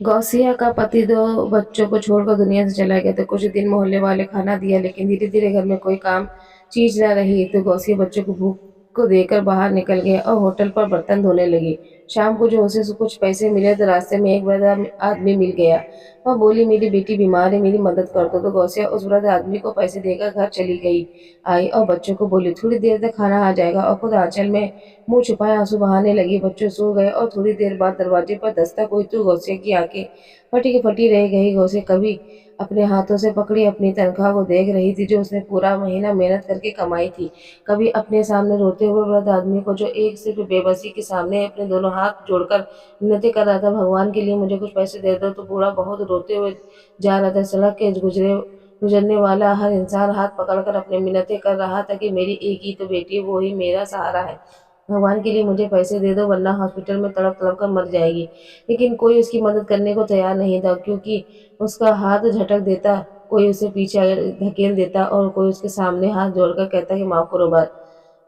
गौसिया का पति दो बच्चों को छोड़कर दुनिया से चला गया। तो कुछ दिन मोहल्ले वाले खाना दिया, लेकिन धीरे धीरे घर में कोई काम चीज न रही। तो गौसिया बच्चों को भूख को देकर बाहर निकल गया और होटल पर बर्तन धोने लगी। शाम को जो उसे कुछ पैसे मिले तो रास्ते में एक वृद्ध आदमी मिल गया। वह बोली, मेरी बेटी बीमार है, मेरी मदद कर दो। तो गौसिया उस वृद्ध आदमी को पैसे देकर घर चली गई। आई और बच्चों को बोली, थोड़ी देर तक खाना आ जाएगा, और खुद आंचल में मुंह छुपाए आंसू बहाने लगी। बच्चे सो गए और थोड़ी देर बाद दरवाजे पर दस्तक हुई तो गौसिया की आंखें फटी की फटी रह गई। गौसिया कभी अपने हाथों से पकड़ी अपनी तनख्वाह को देख रही थी जो उसने पूरा महीना मेहनत करके कमाई थी, कभी अपने सामने रोते हुए वृद्ध आदमी को जो एक सिर्फ बेबसी के सामने अपने दोनों हाथ जोड़कर विनती कर रहा था, भगवान के लिए मुझे कुछ पैसे दे दो। तो बूढ़ा बहुत रोते हुए जा रहा था। सड़क के गुजरने वाला हर इंसान हाथ पकड़कर अपने मिन्नतें कर रहा था कि मेरी एक ही तो बेटी है, वो ही मेरा सहारा है, भगवान के लिए मुझे पैसे दे दो वरना हॉस्पिटल में तड़प तड़प कर मर जाएगी। लेकिन कोई उसकी मदद करने को तैयार नहीं था, क्योंकि उसका हाथ झटक देता, कोई उसे पीछे धकेल देता और कोई उसके सामने हाथ जोड़कर कहता कि माफ करो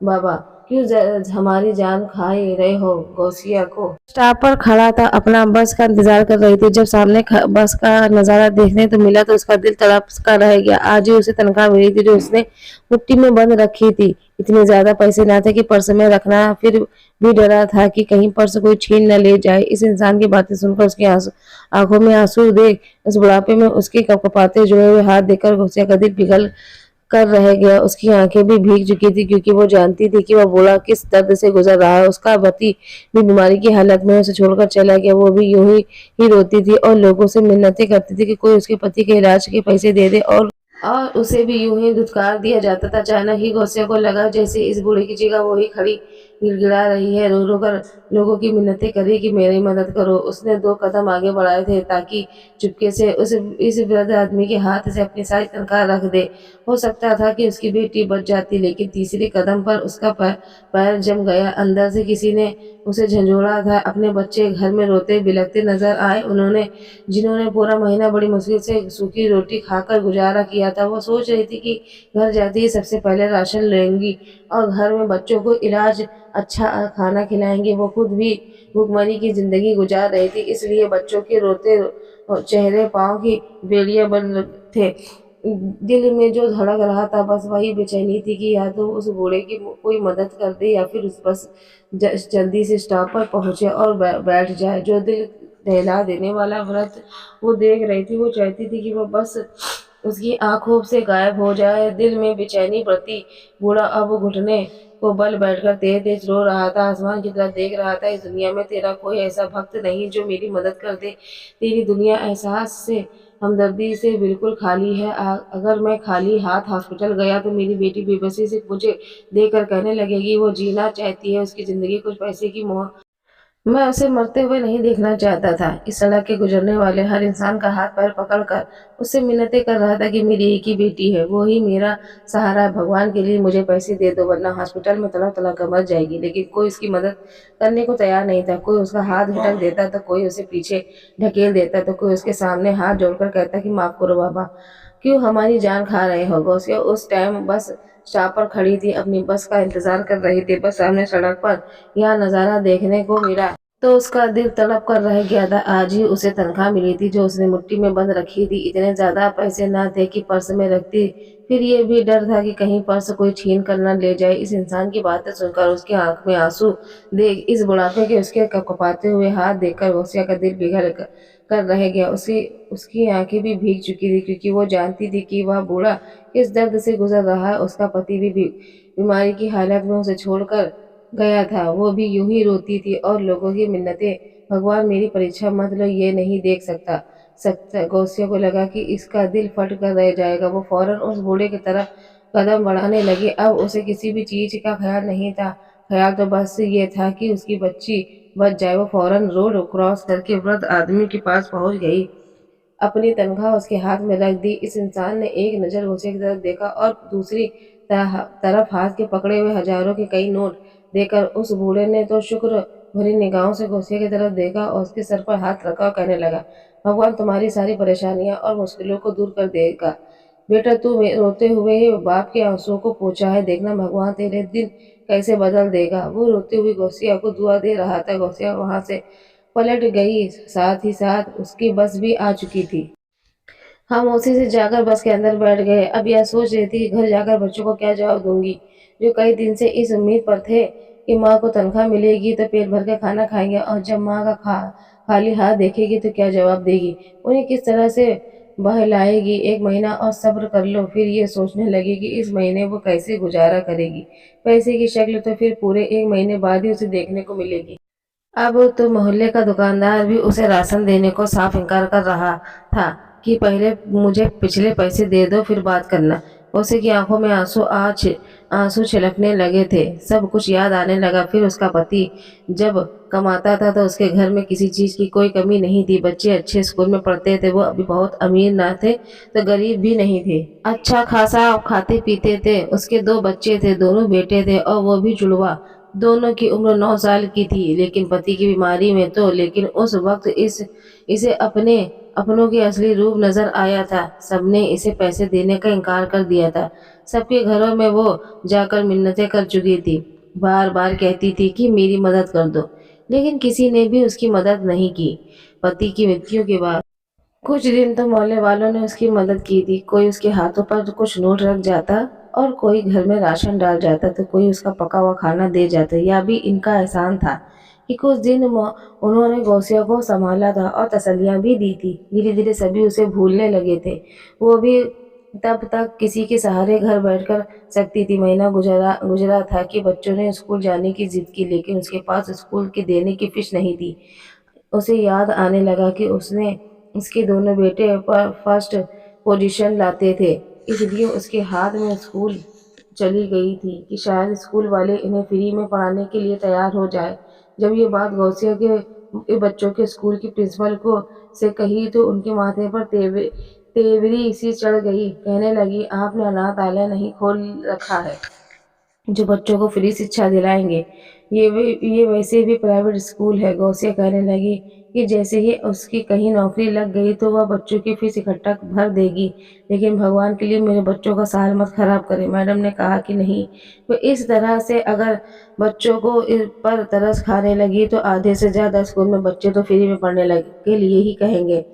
बाबा, क्यों हमारी जान खा ही रहे हो। गौसिया को स्टॉप पर खड़ा था, अपना बस का इंतजार कर रही थी। जब सामने बस का नजारा देखने तो मिला तो उसका दिल तड़प कर रह गया। आज ही उसे तनख्वाह मिली थी जो उसने मुट्ठी में बंद रखी थी। इतने ज्यादा पैसे ना थे कि पर्स में रखना, फिर भी डरा था कि कहीं पर्स कोई छीन न ले जाए। इस इंसान की बातें सुनकर उसकी आंखों में आंसू देख उस बुढ़ापे में उसके कपकपाते जुड़े हुए हाथ देखकर गौसिया का दिल पिघल कर रह गया। उसकी आंखें भी भीग चुकी थी, क्योंकि वो जानती थी कि वह बूढ़ा किस दर्द से गुजर रहा है। उसका पति भी बीमारी की हालत में उसे छोड़कर चला गया। वो भी यूं ही रोती थी और लोगों से मिन्नतें करती थी कि कोई उसके पति के इलाज के पैसे दे दे, और उसे भी यूं ही धुतकार दिया जाता था। अचानक ही गौसिया को लगा जैसे इस बूढ़े की जगह वो ही खड़ी गिड़गिड़ा रही है, रो रो कर लोगों की मिन्नतें करी कि मेरी मदद करो। उसने 2 कदम आगे बढ़ाए थे ताकि चुपके से इस वृद्ध आदमी के हाथ से अपनी सारी तनख्वाह रख दे। हो सकता था कि उसकी बेटी बच जाती, लेकिन तीसरे कदम पर उसका पैर जम गया। अंदर से किसी ने उसे झंझोड़ा था। अपने बच्चे घर में रोते बिलखते नजर आए, जिन्होंने पूरा महीना बड़ी मुश्किल से सूखी रोटी खाकर गुजारा किया था। वो सोच रही थी कि घर जाते ही सबसे पहले राशन लेंगी और घर में बच्चों को इलाज अच्छा खाना खिलाएंगी। वो खुद भी भूखमरी की जिंदगी गुजार रही थी, इसलिए बच्चों के रोते चेहरे पाँव की बेड़ियां बन थे। दिल में जो धड़क रहा था बस वही बेचैनी थी कि या तो उस बूढ़े की कोई मदद कर दे या फिर उस बस जल्दी से स्टॉप पर पहुंचे और बैठ जाए। जो दिल दहला देने वाला व्रत वो देख रही थी, वो चाहती थी कि वो बस उसकी आंखों से गायब हो जाए। दिल में बेचैनी बढ़ती, बूढ़ा अब घुटने को बल बैठकर तेज तेज रो रहा था, आसमान की तरफ देख रहा था। इस दुनिया में तेरा कोई ऐसा भक्त नहीं जो मेरी मदद कर दे। तेरी दुनिया एहसास से हमदर्दी से बिल्कुल खाली है। अगर मैं खाली हाथ हॉस्पिटल गया तो मेरी बेटी बेबसी से मुझे देखकर कहने लगेगी वो जीना चाहती है, उसकी जिंदगी कुछ पैसे की मोह। मैं उसे मरते हुए नहीं देखना चाहता था। इस सड़क के गुजरने वाले हर इंसान का हाथ पैर पकड़कर उससे मिन्नतें कर रहा था कि मेरी एक ही बेटी है, वो ही मेरा सहारा है, भगवान के लिए मुझे पैसे दे दो वरना हॉस्पिटल में तड़प तड़प कर मर जाएगी। लेकिन कोई उसकी मदद करने को तैयार नहीं था। कोई उसका हाथ झटक देता तो कोई उसे पीछे ढकेल देता, तो कोई उसके सामने हाथ जोड़कर कहता कि माफ करो बाबा, क्यों हमारी जान खा रहे हो। गौसिया उस टाइम बस स्टॉप पर खड़ी थी, अपनी बस का इंतजार कर रही थी। बस सामने सड़क पर यह नजारा देखने को मिला तो उसका दिल तड़प कर रह गया था। आज ही उसे तनख्वाह मिली थी जो उसने मुट्ठी में बंद रखी थी। इतने ज्यादा पैसे न थे कि पर्स में रखती, फिर ये भी डर था कि कहीं पर्स कोई छीन कर न ले जाए। इस इंसान की बातें सुनकर उसकी आंख में आंसू देख इस बुढ़ापे के उसके कपकपाते हुए हाथ देखकर गौसिया का दिल पिघल कर रह गया। उसकी आंखें भी भीग चुकी थी, क्योंकि वो जानती थी कि वह बूढ़ा किस दर्द से गुजर रहा है। उसका पति भी बीमारी की हालत में उसे छोड़कर गया था। वो भी यूं ही रोती थी और लोगों की मिन्नतें, भगवान मेरी परीक्षा मत लो, ये नहीं देख सकता। गौसिया को लगा कि इसका दिल फट कर रह जाएगा। वो फौरन उस बूढ़े की तरफ कदम बढ़ाने लगी। अब उसे किसी भी चीज का ख्याल नहीं था, ख्याल तो बस ये था कि उसकी बच्ची बच जाए। वो फौरन रोड क्रॉस करके वृद्ध आदमी के पास पहुंच गई, अपनी तनख्वाह उसके हाथ में रख दी। इस इंसान ने एक नजर गौसिया की तरफ देखा और दूसरी तरफ हाथ के पकड़े हुए हजारों के कई नोट देकर उस बूढ़े ने तो शुक्र भरी निगाहों से गौसिया की तरफ देखा और उसके सर पर हाथ रखा और कहने लगा, भगवान तुम्हारी सारी परेशानियां और मुश्किलों को दूर कर देगा। बेटा तू रोते हुए ही बाप के आंसुओं को पोंछा है, देखना भगवान तेरे दिन कैसे बदल देगा। वो रोती हुई गौसिया को दुआ दे रहा था। गौसिया वहां से पलट गई, साथ ही साथ उसकी बस भी आ चुकी थी। हम उसी से जाकर बस के अंदर बैठ गए। अब यह सोच रही थी कि घर जाकर बच्चों को क्या जवाब दूंगी, जो कई दिन से इस उम्मीद पर थे कि माँ को तनख्वाह मिलेगी तो पेट भर के खाना खाएंगे, और जब माँ का खाली हाथ देखेगी तो क्या जवाब देगी, उन्हें किस तरह से बहलाएगी। 1 महीना और सब्र कर लो। फिर ये सोचने लगी कि इस महीने वो कैसे गुजारा करेगी। पैसे की शक्ल तो फिर पूरे 1 महीने बाद ही उसे देखने को मिलेगी। अब तो मोहल्ले का दुकानदार भी उसे राशन देने को साफ इनकार कर रहा था कि पहले मुझे पिछले पैसे दे दो, फिर बात करना। उसे की आंखों में आंसू छलकने लगे थे। सब कुछ याद आने लगा। फिर उसका पति जब कमाता था तो उसके घर में किसी चीज की कोई कमी नहीं थी। बच्चे अच्छे स्कूल में पढ़ते थे। वो अभी बहुत अमीर ना थे तो गरीब भी नहीं थे। अच्छा खासा खाते पीते थे। उसके 2 बच्चे थे, दोनों बेटे थे और वो भी जुड़वा। दोनों की उम्र 9 साल की थी। लेकिन पति की बीमारी में तो लेकिन उस वक्त इसे अपनों की असली रूप नजर आया था। सबने इसे पैसे देने का इनकार कर दिया था। सबके घरों में वो जाकर मिन्नतें कर चुकी थी। बार बार कहती थी कि मेरी मदद कर दो, लेकिन किसी ने भी उसकी मदद नहीं की। पति की मृत्यु के बाद कुछ दिन तो मोहल्ले वालों ने उसकी मदद की थी। कोई उसके हाथों पर कुछ नोट रख जाता और कोई घर में राशन डाल जाता, तो कोई उसका पका हुआ खाना दे जाता। यह भी इनका एहसान था कि कुछ दिन उन्होंने गौसिया को संभाला था और तसल्लियां भी दी थी। धीरे धीरे सभी उसे भूलने लगे थे। वो भी तब तक किसी के सहारे घर बैठकर सकती थी। महीना गुजरा गुजरा था कि बच्चों ने स्कूल जाने की जिद की, लेकिन उसके पास स्कूल के देने की फीस नहीं थी। उसे याद आने लगा कि उसने उसके दोनों बेटे पर फर्स्ट पोजीशन लाते थे, इसलिए उसके हाथ में स्कूल चली गई थी कि शायद स्कूल वाले इन्हें फ्री में पढ़ाने के लिए तैयार हो जाए। जब ये बात गौसिया के बच्चों के स्कूल की प्रिंसिपल को से कही तो उनके माथे पर तेवरी सी चढ़ गई। कहने लगी, आपने अनाथालय नहीं खोल रखा है जो बच्चों को फ्री शिक्षा दिलाएंगे। ये वैसे भी प्राइवेट स्कूल है। गौसिया कहने लगी कि जैसे ही उसकी कहीं नौकरी लग गई तो वह बच्चों की फीस इकट्ठा भर देगी, लेकिन भगवान के लिए मेरे बच्चों का साल मत खराब करे। मैडम ने कहा कि नहीं, तो इस तरह से अगर बच्चों को पर तरस खाने लगी तो आधे से ज्यादा स्कूल में बच्चे तो फ्री में पढ़ने लगे के लिए ही कहेंगे।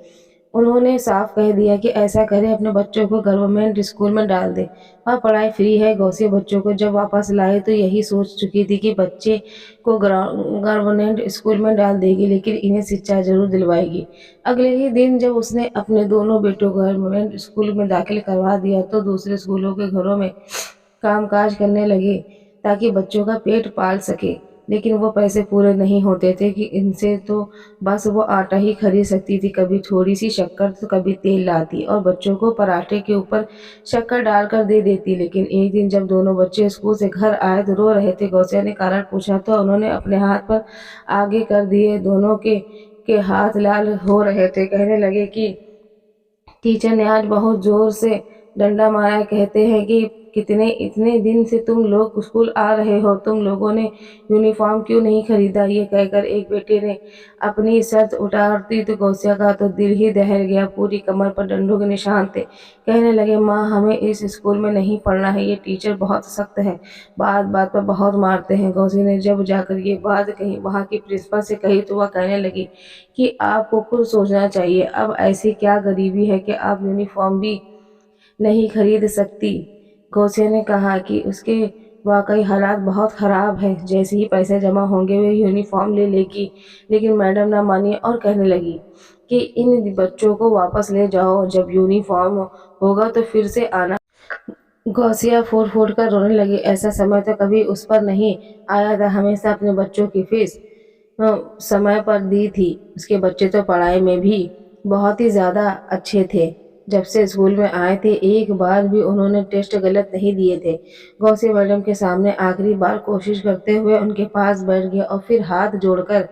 उन्होंने साफ कह दिया कि ऐसा करे, अपने बच्चों को गवर्नमेंट स्कूल में डाल दे और पढ़ाई फ्री है। गौसिया बच्चों को जब वापस लाए तो यही सोच चुकी थी कि बच्चे को गवर्नमेंट स्कूल में डाल देगी, लेकिन इन्हें शिक्षा जरूर दिलवाएगी। अगले ही दिन जब उसने अपने दोनों बेटों को गवर्नमेंट स्कूल में दाखिल करवा दिया तो दूसरे स्कूलों के घरों में कामकाज करने लगे ताकि बच्चों का पेट पाल सके। लेकिन वो पैसे पूरे नहीं होते थे कि इनसे तो बस वो आटा ही खरीद सकती थी। कभी थोड़ी सी शक्कर तो कभी तेल लाती और बच्चों को पराठे के ऊपर शक्कर डालकर दे देती। लेकिन एक दिन जब दोनों बच्चे स्कूल से घर आए तो रो रहे थे। गौसिया ने कारण पूछा तो उन्होंने अपने हाथ पर आगे कर दिए। दोनों के हाथ लाल हो रहे थे। कहने लगे कि टीचर ने आज बहुत जोर से डंडा मारा है। कहते हैं कि कितने इतने दिन से तुम लोग स्कूल आ रहे हो, तुम लोगों ने यूनिफॉर्म क्यों नहीं खरीदा। ये कहकर एक बेटे ने अपनी शर्त उतारती तो गौसिया का तो दिल ही दहल गया। पूरी कमर पर डंडों के निशान थे। कहने लगे, माँ हमें इस स्कूल में नहीं पढ़ना है, ये टीचर बहुत सख्त है, बात बात पर बहुत मारते हैं। गौसी ने जब जाकर ये बात कही वहाँ की प्रिंसिपल से कही तो वह कहने लगी कि आपको खुद सोचना चाहिए। अब ऐसी क्या गरीबी है कि आप यूनिफॉर्म भी नहीं खरीद सकती। गौसिया ने कहा कि उसके वाकई हालात बहुत ख़राब हैं। जैसे ही पैसे जमा होंगे वे यूनिफॉर्म ले लेगी। लेकिन मैडम ना मानी और कहने लगी कि इन बच्चों को वापस ले जाओ, जब यूनिफॉर्म होगा तो फिर से आना। गौसिया फूट फूट कर रोने लगी। ऐसा समय तो कभी उस पर नहीं आया था। हमेशा अपने बच्चों की फीस समय पर दी थी। उसके बच्चे तो पढ़ाई में भी बहुत ही ज़्यादा अच्छे थे। जब से स्कूल में आए थे एक बार भी उन्होंने टेस्ट गलत नहीं दिए थे। गौसिया मैडम के सामने आखिरी बार कोशिश करते हुए उनके पास बैठ गया और फिर हाथ जोड़कर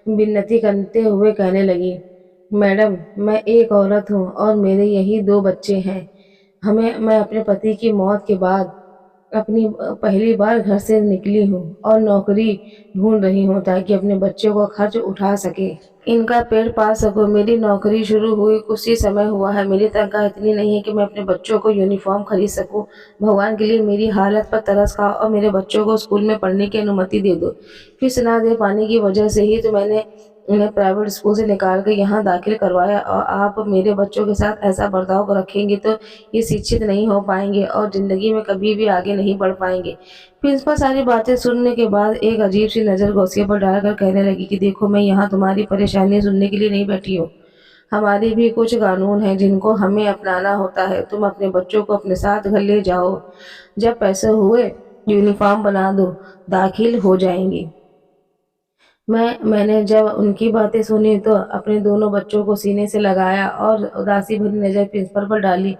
विनती करते हुए कहने लगी, मैडम मैं एक औरत हूँ और मेरे यही 2 बच्चे हैं। मैं अपने पति की मौत के बाद अपनी पहली बार घर से निकली हूँ और नौकरी ढूंढ रही हूँ ताकि अपने बच्चों का खर्च उठा सके, इनका पेट पाल सकूं। मेरी नौकरी शुरू हुई कुछ ही समय हुआ है। मेरी तनख्वाह इतनी नहीं है कि मैं अपने बच्चों को यूनिफॉर्म खरीद सकूं। भगवान के लिए मेरी हालत पर तरस खाओ और मेरे बच्चों को स्कूल में पढ़ने की अनुमति दे दो। फीस ना दे पाने की वजह से ही तो मैंने انہیں پرائیویٹ اسکول سے نکال کر یہاں داخل کروایا، اور آپ میرے بچوں کے ساتھ ایسا برتاؤ رکھیں گے تو یہ شکشت نہیں ہو پائیں گے اور زندگی میں کبھی بھی آگے نہیں بڑھ پائیں گے۔ پرنسپل ساری باتیں سننے کے بعد ایک عجیب سی نظر غوثیہ پر ڈال کر کہنے لگی کہ دیکھو، میں یہاں تمہاری پریشانی سننے کے لیے نہیں بیٹھی ہوں۔ ہمارے بھی کچھ قانون ہیں جن کو ہمیں اپنانا ہوتا ہے۔ تم اپنے بچوں کو اپنے ساتھ گھر لے جاؤ، جب پیسے ہوئے یونیفارم بنا دو، داخل ہو جائیں گی۔ میں نے جب ان کی باتیں سنی تو اپنے دونوں بچوں کو سینے سے لگایا اور اداسی بھری نظر پرنسپل پر ڈالی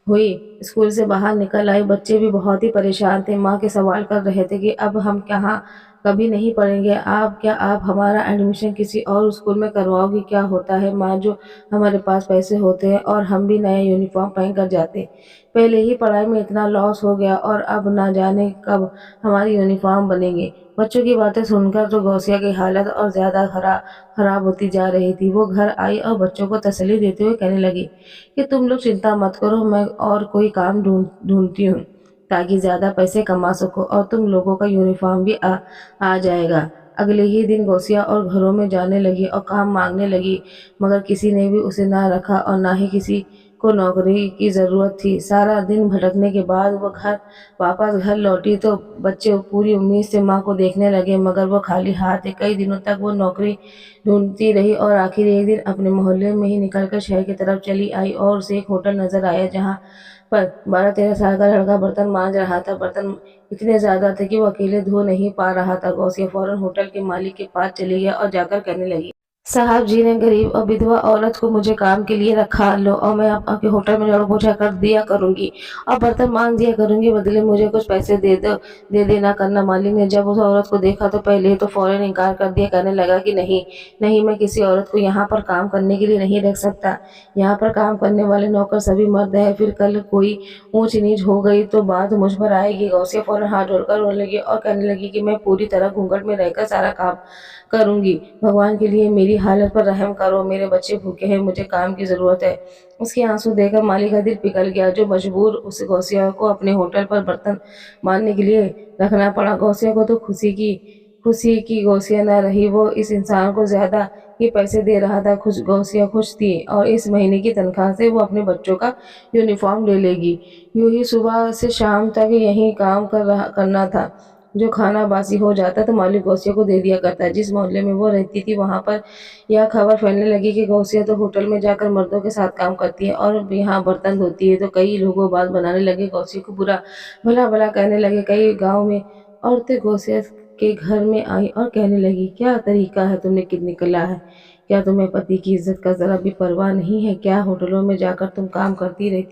ہوئی اسکول سے باہر نکل آئی۔ بچے بھی بہت ہی پریشان تھے، ماں کے سوال کر رہے تھے کہ اب ہم کہاں کبھی نہیں پڑھیں گے، کیا آپ ہمارا ایڈمیشن کسی اور اسکول میں کرواؤ گی؟ کیا ہوتا ہے ماں، جو ہمارے پاس پیسے ہوتے ہیں اور ہم بھی نیا یونیفارم پہن کر جاتے، پہلے ہی پڑھائی میں اتنا لاس ہو گیا اور اب نہ جانے کب ہماری یونیفارم بنیں گے۔ بچوں کی باتیں سن کر تو غوثیہ کی حالت اور زیادہ خراب ہوتی جا رہی تھی۔ وہ گھر آئی اور بچوں کو تسلی دیتے ہوئے کہنے لگی کہ تم لوگ چنتا مت کرو، میں اور کوئی کام ڈھونڈتی ہوں تاکہ زیادہ پیسے کما سکو اور تم لوگوں کا یونیفارم بھی آ جائے گا۔ اگلے ہی دن غوثیہ اور گھروں میں جانے لگی اور کام مانگنے لگی، مگر کسی نے بھی اسے نہ رکھا اور نہ ہی کسی کو نوکری کی ضرورت تھی۔ سارا دن بھٹکنے کے بعد وہ واپس گھر لوٹی تو بچے پوری امید سے ماں کو دیکھنے لگے، مگر وہ خالی ہاتھ تھے۔ کئی دنوں تک وہ نوکری ڈھونڈتی رہی اور آخر ایک دن اپنے محلے میں ہی نکل کر شہر کی طرف چلی آئی اور اسے ایک ہوٹل نظر آیا جہاں پر 12-13 سال کا لڑکا برتن مانج رہا تھا۔ برتن اتنے زیادہ تھے کہ وہ اکیلے دھو نہیں پا رہا تھا۔ غوثیہ فوراً ہوٹل کے مالک کے پاس چلی گئی اور جا کر کہنے لگی، صاحب جی نے غریب اور بیدوا عورت کو مجھے کام کے لیے رکھا، لو اور میں آپ کے ہوٹل میں جھاڑو پوچھا کر دیا کروں گی اور برتن مانج دیا کروں گی، بدلے مجھے کچھ پیسے دے دینا کرنا۔ مالک نے جب اس عورت کو دیکھا تو پہلے تو فوراً انکار کر دیا، کہنے لگا کہ نہیں، میں کسی عورت کو یہاں پر کام کرنے کے لیے نہیں رکھ سکتا۔ یہاں پر کام کرنے والے نوکر سبھی مرد ہیں، پھر کل کوئی اونچ نیچ ہو گئی تو بات مجھ پر آئے گی۔ غوثیہ فوراً ہاتھ جوڑ کر رونے لگی اور کہنے لگی کہ میں پوری طرح گھونگھٹ میں رہ کر سارا کام کروں گی، بھگوان کے لیے میری حالت پر رحم کرو، میرے بچے بھوکے ہیں، مجھے کام کی ضرورت ہے۔ اس کے آنسو دیکھ کر مالک کا دل پگھل گیا، جو مجبور اس غوثیہ کو اپنے ہوٹل پر برتن مانجنے کے لیے رکھنا پڑا۔ غوثیہ کو تو خوشی کی غوثیہ نہ رہی، وہ اس انسان کو زیادہ ہی پیسے دے رہا تھا۔ غوثیہ خوش تھی اور اس مہینے کی تنخواہ سے وہ اپنے بچوں کا یونیفارم لے لے گی۔ یوں ہی صبح سے شام تک یہی کام کرنا تھا۔ جو کھانا باسی ہو جاتا تو مالک غوثیہ کو دے دیا کرتا۔ جس محلے میں وہ رہتی تھی وہاں پر یہ خبر پھیلنے لگی کہ غوثیہ تو ہوٹل میں جا کر مردوں کے ساتھ کام کرتی ہے اور یہاں برتن دھوتی ہے، تو کئی لوگ بات بنانے لگے، غوثیہ کو برا بھلا کہنے لگے۔ کئی گاؤں میں عورتیں غوثیہ کے گھر میں آئیں اور کہنے لگی، کیا طریقہ ہے تم نے نکلا ہے؟ کیا تمہیں پتی کی عزت کا ذرا بھی پرواہ نہیں ہے؟ کیا ہوٹلوں میں جا کر تم کام کرتی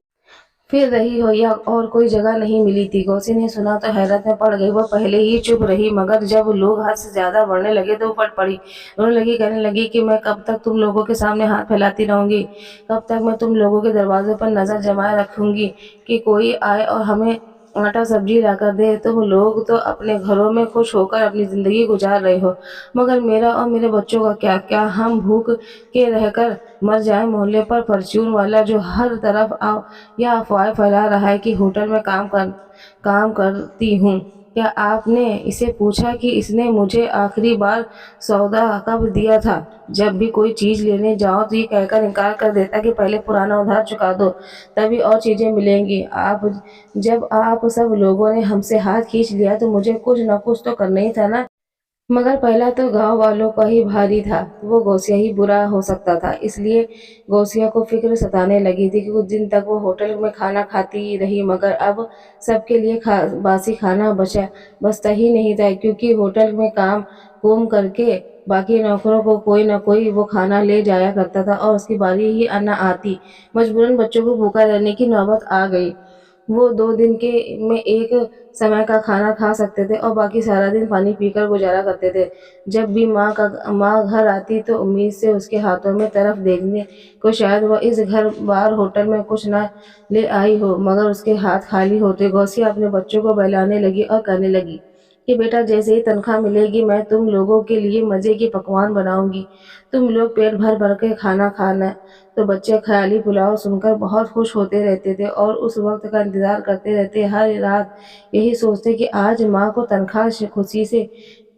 پھر رہی ہو یا اور کوئی جگہ نہیں ملی تھی؟ غوثیہ نے سنا تو حیرت میں پڑ گئی۔ وہ پہلے ہی چپ رہی، مگر جب لوگ حد سے زیادہ بڑھنے لگے تو وہ پھٹ پڑی، رونے لگی، کہنے لگی کہ میں کب تک تم لوگوں کے سامنے ہاتھ پھیلاتی رہوں گی؟ کب تک میں تم لوگوں کے دروازے پر نظر جمائے رکھوں گی کہ کوئی آئے اور ہمیں آٹا سبزی لا کر دے؟ تم لوگ تو اپنے گھروں میں خوش ہو کر اپنی زندگی گزار رہے ہو، مگر میرا اور میرے بچوں کا کیا ہم بھوک کے رہ کر مر جائیں؟ محلے پر پرچون والا جو ہر طرف یہ افواہیں پھیلا رہا ہے کہ ہوٹل میں کام کرتی ہوں، کیا آپ نے اسے پوچھا کہ اس نے مجھے آخری بار سودا کب دیا تھا؟ جب بھی کوئی چیز لینے جاؤ تو یہ کہہ کر انکار کر دیتا کہ پہلے پرانا ادھار چکا دو، تبھی اور چیزیں ملیں گی۔ جب آپ سب لوگوں نے ہم سے ہاتھ کھینچ لیا تو مجھے کچھ نہ کچھ تو کرنا ہی تھا نا۔ مگر پہلا تو گاؤں والوں کا ہی بھاری تھا، وہ غوثیہ ہی برا ہو سکتا تھا۔ اس لیے غوثیہ کو فکر ستانے لگی تھی کہ کچھ دن تک وہ ہوٹل میں کھانا کھاتی رہی، مگر اب سب کے لیے باسی کھانا بچتا ہی نہیں تھا، کیونکہ ہوٹل میں کام کوم کر کے باقی نوکروں کو کوئی نہ کوئی وہ کھانا لے جایا کرتا تھا اور اس کی باری ہی نہ آتی۔ مجبوراً بچوں کو بھوکا رہنے کی نوبت آ گئی۔ وہ 2 دن میں ایک سمے کا کھانا کھا سکتے تھے اور باقی سارا دن پانی پی کر گزارا کرتے تھے۔ جب بھی ماں گھر آتی تو امید سے اس کے ہاتھوں میں طرف دیکھنے کو شاید وہ اس گھر بار ہوٹل میں کچھ نہ لے آئی ہو، مگر اس کے ہاتھ خالی ہوتے۔ غوثیہ اپنے بچوں کو بہلانے لگی اور کہنے لگی کہ بیٹا، جیسے ہی تنخواہ ملے گی میں تم لوگوں کے لیے مزے کے پکوان بناؤں گی، تم لوگ پیٹ بھر کے کھانا کھانا۔ تو بچے خیالی پلاؤ سن کر بہت خوش ہوتے رہتے تھے اور اس وقت کا انتظار کرتے رہتے، ہر رات یہی سوچتے کہ آج ماں کو تنخواہ خوشی سے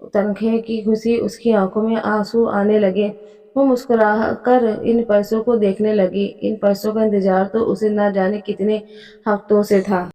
तनखे की खुशी उसकी आंखों में आंसू आने लगे। वो मुस्कुरा कर इन पैसों को देखने लगी। इन पैसों का इंतजार तो उसे ना जाने कितने हफ्तों से था।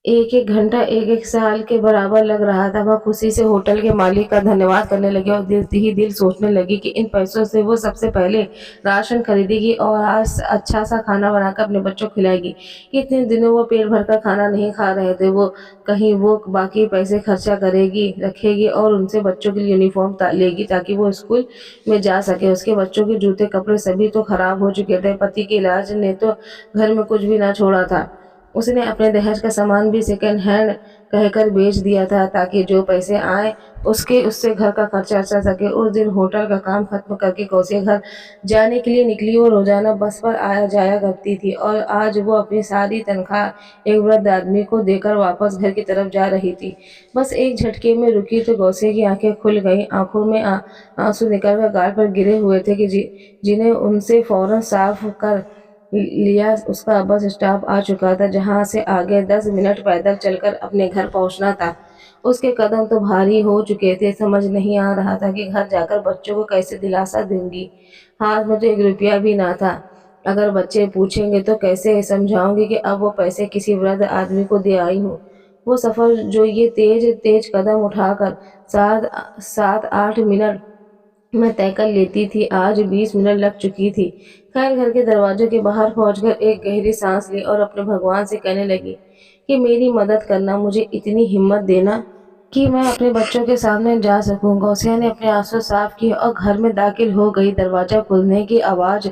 एक एक घंटा एक एक साल के बराबर लग रहा था। वह खुशी से होटल के मालिक का धन्यवाद करने लगी और दिल ही दिल सोचने लगी कि इन पैसों से वो सबसे पहले राशन खरीदेगी और आज अच्छा सा खाना बनाकर अपने बच्चों को खिलाएगी। इतने दिनों वो पेट भर कर खाना नहीं खा रहे थे। वो कहीं वो बाकी पैसे खर्चा करेगी, रखेगी और उनसे बच्चों के लिए यूनिफॉर्म लेगी ताकि वो स्कूल में जा सके। उसके बच्चों के जूते कपड़े सभी तो खराब हो चुके थे। पति के इलाज ने तो घर में कुछ भी ना छोड़ा था। उसने अपने दहेज का सामान भी सेकंड हैंड कहकर बेच दिया था ताकि जो पैसे आए उससे घर का खर्चा चल सके। उस दिन होटल का काम खत्म करके कौशिक घर जाने के लिए निकली। वो रोजाना बस पर आया जाया करती थी और आज वो अपनी सारी तनख्वाह एक वृद्ध आदमी को देकर वापस घर की तरफ जा रही थी। बस एक झटके में रुकी तो गौसे की आंखें खुल गईं। आंखों में आंसू निकलकर गाल पर गिरे हुए थे कि जिन्हें उनसे फौरन साफ कर लिया। उसका बस स्टॉप आ चुका था जहां से आगे 10 मिनट पैदल चलकर अपने घर पहुंचना था। उसके कदम तो भारी हो चुके थे। समझ नहीं आ रहा था कि घर जाकर बच्चों को कैसे दिलासा दूंगी। हाथ में तो 1 रुपया भी ना था। अगर बच्चे पूछेंगे तो कैसे समझाऊंगी कि अब वो पैसे किसी वृद्ध आदमी को दे आई हूँ। वो सफर जो ये तेज तेज कदम उठाकर 7-8 मिनट मैं तय कर लेती थी, आज 20 मिनट लग चुकी थी। खैर घर के दरवाजे के बाहर पहुंचकर एक गहरी सांस ली और अपने भगवान से कहने लगी कि मेरी मदद करना, मुझे इतनी हिम्मत देना कि मैं अपने बच्चों के सामने जा सकूं। गौसिया ने अपने आंसू साफ किए और घर में दाखिल हो गई। दरवाजा खुलने की आवाज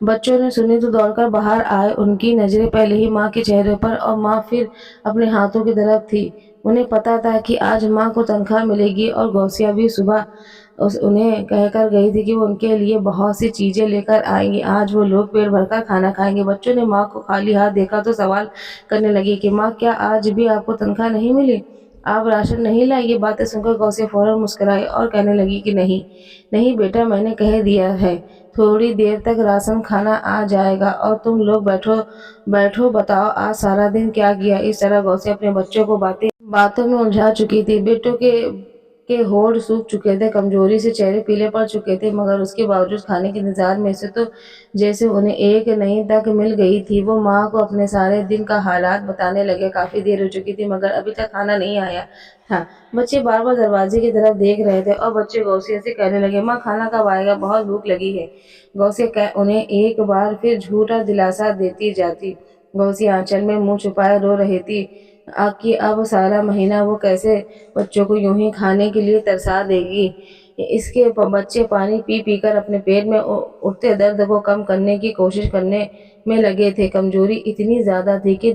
बच्चों ने सुनी तो दौड़कर बाहर आए। उनकी नजरें पहले ही माँ के चेहरे पर और माँ फिर अपने हाथों की तरफ थी। उन्हें पता था कि आज माँ को तनख्वाह मिलेगी और गौसिया भी सुबह उन्हें कहकर गई थी कि वो उनके लिए बहुत सी चीजें लेकर आएंगी। आज वो लोग पेट भरकर खाना खाएंगे। बच्चों ने माँ को खाली हाथ देखा तो सवाल करने लगे कि माँ, क्या आज भी आपको तनख्वाह नहीं मिली? आप राशन नहीं लाई? ये बातें सुनकर गौसिया फौरन मुस्कुराई और कहने लगी कि नहीं नहीं बेटा, मैंने कह दिया है थोड़ी देर तक राशन खाना आ जाएगा और तुम लोग बैठो बैठो, बताओ आज सारा दिन क्या किया। इस तरह गौसिया अपने बच्चों को बातें बातों में उलझा चुकी थी। बेटों के होठ सूख चुके थे, कमजोरी से चेहरे पीले पड़ चुके थे, मगर उसके बावजूद खाने के इंतजार में से तो जैसे उन्हें एक नई तक मिल गई थी। वो माँ को अपने सारे दिन का हालात बताने लगे। काफी देर हो चुकी थी मगर अभी तक खाना नहीं आया था। बच्चे बार बार दरवाजे की तरफ देख रहे थे और बच्चे गौसिया से कहने लगे, माँ खाना कब आएगा, बहुत भूख लगी है। गौसिया उन्हें एक बार फिर झूठा दिलासा देती जाती। गौसिया आंचल में मुंह छुपाए रो रही थी कि अब सारा महीना वो कैसे बच्चों को यूं ही खाने के लिए तरसा देगी। इसके बच्चे पानी पी पी कर अपने पेट में उठते दर्द को कम करने की कोशिश करने में लगे थे। कमजोरी इतनी ज्यादा थी कि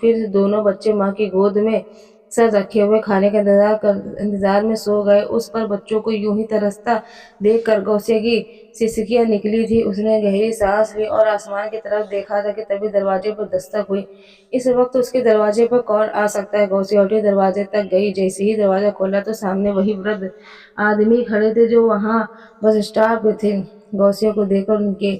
फिर दोनों बच्चे माँ की गोद में सर रखे हुए खाने का इंतजार में सो गए। उस पर बच्चों को यूं ही तरसता देख कर गौसिया की सिसकियां निकली थी। उसने गहरी सांस ली और आसमान की तरफ देखा था कि तभी दरवाजे पर दस्तक हुई। इस वक्त उसके दरवाजे पर कौन आ सकता है? गौसिया उठी, दरवाजे तक गई। जैसे ही दरवाजा खोला तो सामने वही वृद्ध आदमी खड़े थे जो वहां बस स्टॉप पे थे। गौसिया को देखकर उनके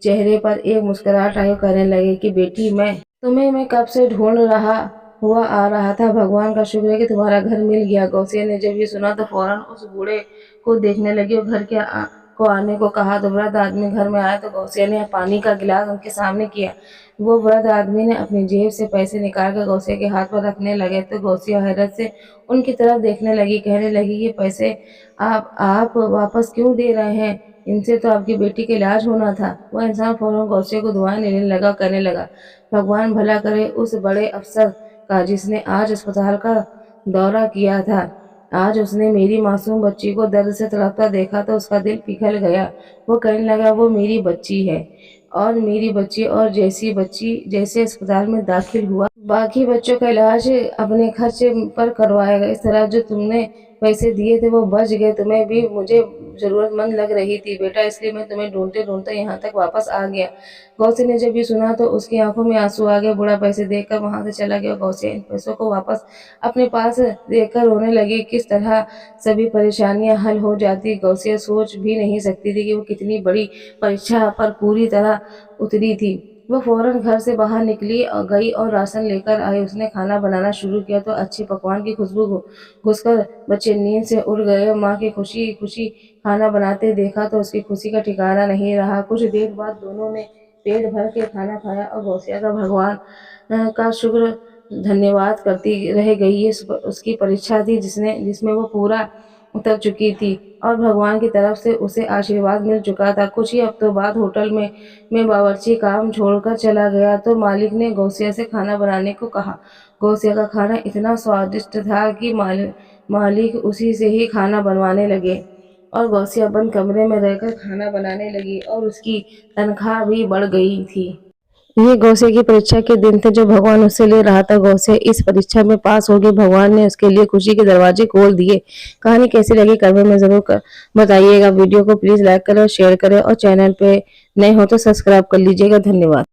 चेहरे पर एक मुस्कुराहट आई और कहने लगे कि बेटी, मैं कब से ढूंढ रहा हुआ आ रहा था। भगवान का शुक्र है कि तुम्हारा घर मिल गया। गौसिया ने जब ये सुना तो फौरन उस बूढ़े को देखने लगी और घर को आने को कहा। तो वृद्ध आदमी घर में आया तो गौसिया ने पानी का गिलास उनके सामने किया। वो वृद्ध आदमी ने अपनी जेब से पैसे निकाल कर गौसिया के हाथ पर रखने लगे तो गौसिया हैरत से उनकी तरफ देखने लगी। कहने लगी, ये पैसे आप वापस क्यों दे रहे हैं? इनसे तो आपकी बेटी का इलाज होना था। वह इंसान फौरन गौसिया को दुआएं लेने लगा, कहने लगा, भगवान भला करे उस बड़े अफसर का जिसने आज अस्पताल का दौरा किया था। आज उसने मेरी मासूम बच्ची को दर्द से तड़पता देखा तो उसका दिल पिघल गया। वो कहने लगा, वो मेरी बच्ची है और मेरी बच्ची और जैसी बच्ची जैसे अस्पताल में दाखिल हुआ, बाकी बच्चों का इलाज अपने खर्च पर करवाएगा। इस तरह जो तुमने पैसे दिए थे वो बच गए। तुम्हें भी मुझे जरूरतमंद लग रही थी बेटा, इसलिए मैं तुम्हें ढूंढते ढूंढते यहाँ तक वापस आ गया। गौसी ने जब ये सुना तो उसकी आंखों में आंसू आ गए। बूढ़ा पैसे देखकर वहां से चला गया। गौसी इन पैसों को वापस अपने पास देखकर रोने लगी। किस तरह सभी परेशानियां हल हो जाती, गौसिया सोच भी नहीं सकती थी कि वो कितनी बड़ी परीक्षा पर पूरी तरह उतरी थी। वो फौरन घर से बाहर निकली और गई और राशन लेकर आई। उसने खाना बनाना शुरू किया तो अच्छे पकवान की खुशबू घुसकर बच्चे नींद से उठ गए। माँ की खुशी खुशी खाना बनाते देखा तो उसकी खुशी का ठिकाना नहीं रहा। कुछ देर बाद दोनों ने पेट भर के खाना खाया और गौसिया का भगवान का शुक्र धन्यवाद करती रह गई। ये उसकी परीक्षा थी जिसमें वो पूरा उतर चुकी थी और भगवान की तरफ से उसे आशीर्वाद मिल चुका था। कुछ ही हफ्तों बाद होटल में बावर्ची काम छोड़कर चला गया तो मालिक ने गौसिया से खाना बनाने को कहा। गौसिया का खाना इतना स्वादिष्ट था कि मालिक उसी से ही खाना बनवाने लगे और गौसिया बंद कमरे में रहकर खाना बनाने लगी और उसकी तनख्वाह भी बढ़ गई थी। ये गौसिया की परीक्षा के दिन थे जो भगवान उससे ले रहा था। गौसिया इस परीक्षा में पास हो गई। भगवान ने उसके लिए खुशी के दरवाजे खोल दिए। कहानी कैसी लगी कमेंट में जरूर बताइएगा। वीडियो को प्लीज लाइक करें और शेयर करें और चैनल पे नए हो तो सब्सक्राइब कर लीजिएगा। धन्यवाद।